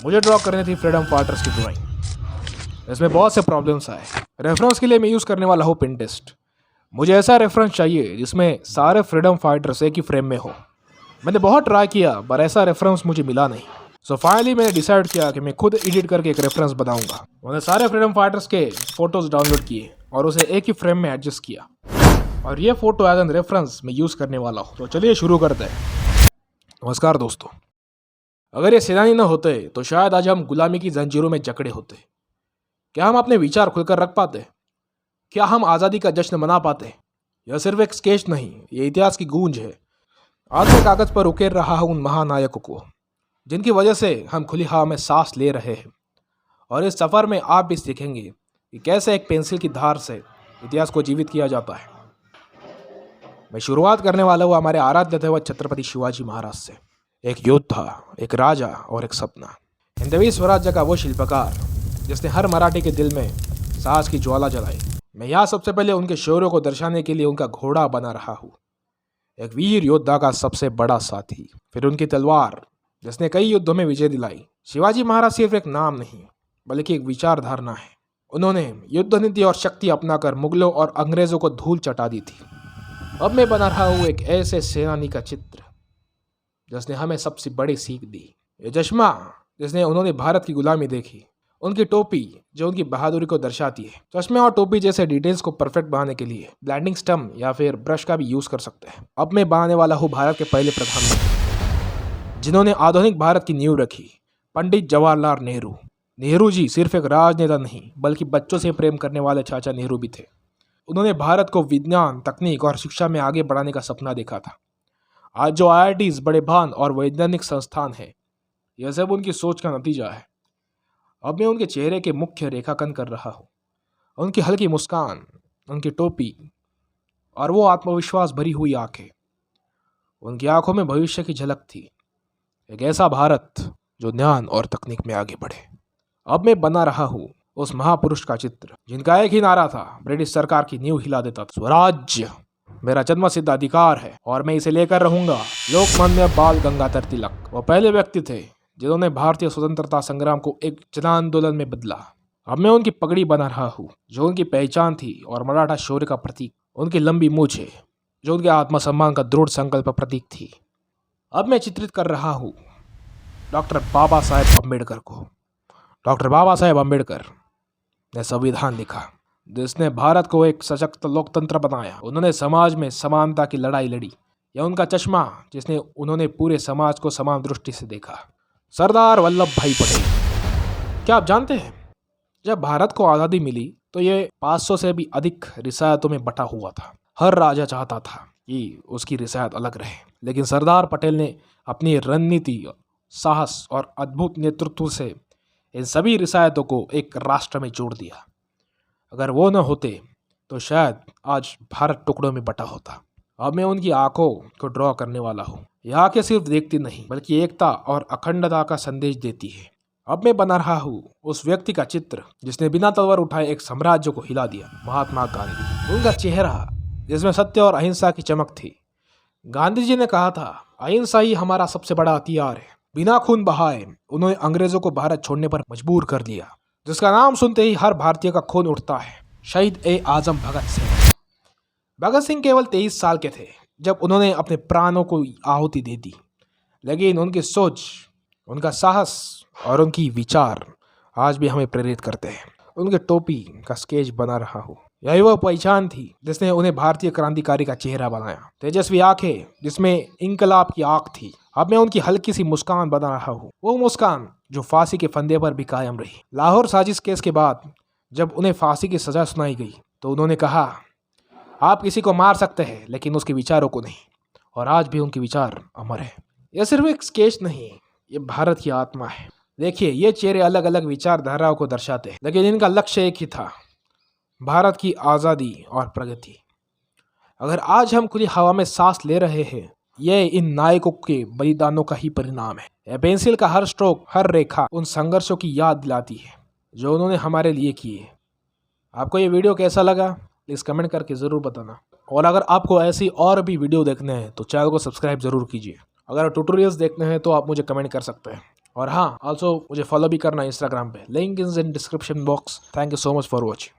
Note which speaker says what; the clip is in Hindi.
Speaker 1: मुझे ड्रॉ करनी थी फ्रीडम फाइटर्स की ड्राइंग। इसमें बहुत से प्रॉब्लम्स आए। रेफरेंस के लिए मैं यूज़ करने वाला हूँ पिंटरेस्ट। मुझे ऐसा रेफरेंस चाहिए जिसमें सारे फ्रीडम फाइटर्स एक ही फ्रेम में हो। मैंने बहुत ट्राई किया पर ऐसा रेफरेंस मुझे मिला नहीं। सो फाइनली मैंने डिसाइड किया कि मैं खुद एडिट करके एक रेफरेंस बनाऊंगा। मैंने सारे फ्रीडम फाइटर्स के फोटोज डाउनलोड किए और उसे एक ही फ्रेम में एडजस्ट किया, और ये फोटो एज एन रेफरेंस मैं यूज़ करने वाला हूँ। तो चलिए शुरू करते हैं। नमस्कार दोस्तों, अगर ये सेनानी न होते तो शायद आज हम गुलामी की जंजीरों में जकड़े होते। क्या हम अपने विचार खुलकर रख पाते? क्या हम आज़ादी का जश्न मना पाते? यह सिर्फ एक स्केच नहीं, ये इतिहास की गूंज है। आज मैं कागज पर उकेर रहा हूँ उन महानायकों को जिनकी वजह से हम खुली हवा में सांस ले रहे हैं। और इस सफ़र में आप भी सीखेंगे कि कैसे एक पेंसिल की धार से इतिहास को जीवित किया जाता है। मैं शुरुआत करने वाला हूँ हमारे आराध्य दैवत छत्रपति शिवाजी महाराज से। एक योद्धा, एक राजा और एक सपना। हिंदवी स्वराज्य का वो शिल्पकार जिसने हर मराठी के दिल में साहस की ज्वाला जलाई। मैं यहाँ सबसे पहले उनके शौर्य को दर्शाने के लिए उनका घोड़ा बना रहा हूँ। एक वीर योद्धा का सबसे बड़ा साथी, फिर उनकी तलवार जिसने कई युद्धों में विजय दिलाई। शिवाजी महाराज सिर्फ एक नाम नहीं बल्कि एक विचारधारा है। उन्होंने युद्ध नीति और शक्ति अपनाकर मुगलों और अंग्रेजों को धूल चटा दी थी। अब मैं बना रहा हूँ एक ऐसे सेनानी का चित्र जिसने हमें सबसे बड़ी सीख दी। ये चश्मा जिसने उन्होंने भारत की गुलामी देखी, उनकी टोपी जो उनकी बहादुरी को दर्शाती है। चश्मे और टोपी जैसे डिटेल्स को परफेक्ट बनाने के लिए ब्लेंडिंग स्टम्प या फिर ब्रश का भी यूज कर सकते हैं। अब मैं बनाने वाला हूँ भारत के पहले प्रधानमंत्री जिन्होंने आधुनिक भारत की नींव रखी, पंडित जवाहरलाल नेहरू। नेहरू जी सिर्फ एक राजनेता नहीं बल्कि बच्चों से प्रेम करने वाले चाचा नेहरू भी थे। उन्होंने भारत को विज्ञान, तकनीक और शिक्षा में आगे बढ़ाने का सपना देखा था। आज जो IITs, बड़े भान और वैज्ञानिक संस्थान है, यह सब उनकी सोच का नतीजा है। अब मैं उनके चेहरे के मुख्य रेखांकन कर रहा हूँ। उनकी हल्की मुस्कान, उनकी टोपी और वो आत्मविश्वास भरी हुई आंखें। उनकी आंखों में भविष्य की झलक थी। एक ऐसा भारत जो ज्ञान और तकनीक में आगे बढ़े। अब मैं बना रहा हूँ उस महापुरुष का चित्र जिनका एक ही नारा था, ब्रिटिश सरकार की नींव हिला देता था। स्वराज्य मेरा जन्मसिद्ध अधिकार है और मैं इसे लेकर रहूंगा। लोकमान्य बाल गंगाधर तिलक वो पहले व्यक्ति थे जिन्होंने भारतीय स्वतंत्रता संग्राम को एक जन आंदोलन में बदला। अब मैं उनकी पगड़ी बना रहा हूँ जो उनकी पहचान थी और मराठा शौर्य का प्रतीक। उनकी लंबी मूछें जो उनके आत्मसम्मान का दृढ़ संकल्प प्रतीक थी। अब मैं चित्रित कर रहा हूँ डॉक्टर बाबा साहेब अम्बेडकर को। डॉक्टर बाबा साहेब अम्बेडकर ने संविधान लिखा जिसने भारत को एक सशक्त लोकतंत्र बनाया। उन्होंने समाज में समानता की लड़ाई लड़ी। यह उनका चश्मा जिसने उन्होंने पूरे समाज को समान दृष्टि से देखा। सरदार वल्लभ भाई पटेल। क्या आप जानते हैं, जब भारत को आज़ादी मिली तो ये 500 से भी अधिक रियासतों में बटा हुआ था। हर राजा चाहता था कि उसकी रियासत अलग रहे, लेकिन सरदार पटेल ने अपनी रणनीति, साहस और अद्भुत नेतृत्व से इन सभी रियासतों को एक राष्ट्र में जोड़ दिया। अगर वो न होते तो शायद आज भारत टुकड़ों में बटा होता। अब मैं उनकी आंखों को ड्रॉ करने वाला हूँ। यह आंखें सिर्फ देखती नहीं बल्कि एकता और अखंडता का संदेश देती है। अब मैं बना रहा हूँ उस व्यक्ति का चित्र जिसने बिना तलवार उठाए एक साम्राज्य को हिला दिया, महात्मा गांधी। उनका चेहरा जिसमें सत्य और अहिंसा की चमक थी। गांधी जी ने कहा था, अहिंसा ही हमारा सबसे बड़ा हथियार है। बिना खून बहाए उन्होंने अंग्रेजों को भारत छोड़ने पर मजबूर कर दिया, जिसका नाम सुनते ही हर भारतीय का खून उठता है। शहीद ए आजम भगत सिंह। भगत सिंह केवल 23 साल के थे जब उन्होंने अपने प्राणों को आहुति दे दी, लेकिन उनकी सोच, उनका साहस और उनकी विचार आज भी हमें प्रेरित करते हैं। उनके टोपी का स्केच बना रहा हूँ। यही वह पहचान थी जिसने उन्हें भारतीय क्रांतिकारी का चेहरा बनाया। तेजस्वी आंखें जिसमें इंकलाब की आंख थी। अब मैं उनकी हल्की सी मुस्कान बना रहा हूँ, वो मुस्कान जो फांसी के फंदे पर भी कायम रही। लाहौर साजिश केस के बाद जब उन्हें फांसी की सजा सुनाई गई तो उन्होंने कहा, आप किसी को मार सकते हैं लेकिन उसके विचारों को नहीं। और आज भी उनके विचार अमर है। यह सिर्फ एक स्केच नहीं, ये भारत की आत्मा है। देखिए, ये चेहरे अलग अलग विचारधाराओं को दर्शाते हैं, लेकिन इनका लक्ष्य एक ही था, भारत की आज़ादी और प्रगति। अगर आज हम खुली हवा में सांस ले रहे हैं, यह इन नायकों के बलिदानों का ही परिणाम है। यह पेंसिल का हर स्ट्रोक, हर रेखा उन संघर्षों की याद दिलाती है जो उन्होंने हमारे लिए किए। आपको ये वीडियो कैसा लगा प्लीज़ कमेंट करके ज़रूर बताना। और अगर आपको ऐसी और भी वीडियो देखने हैं तो चैनल को सब्सक्राइब ज़रूर कीजिए। अगर ट्यूटोरियल्स देखने हैं तो आप मुझे कमेंट कर सकते हैं। और हाँ, ऑल्सो मुझे फॉलो भी करना इंस्टाग्राम पे, link is in description box. Thank you so much for watching.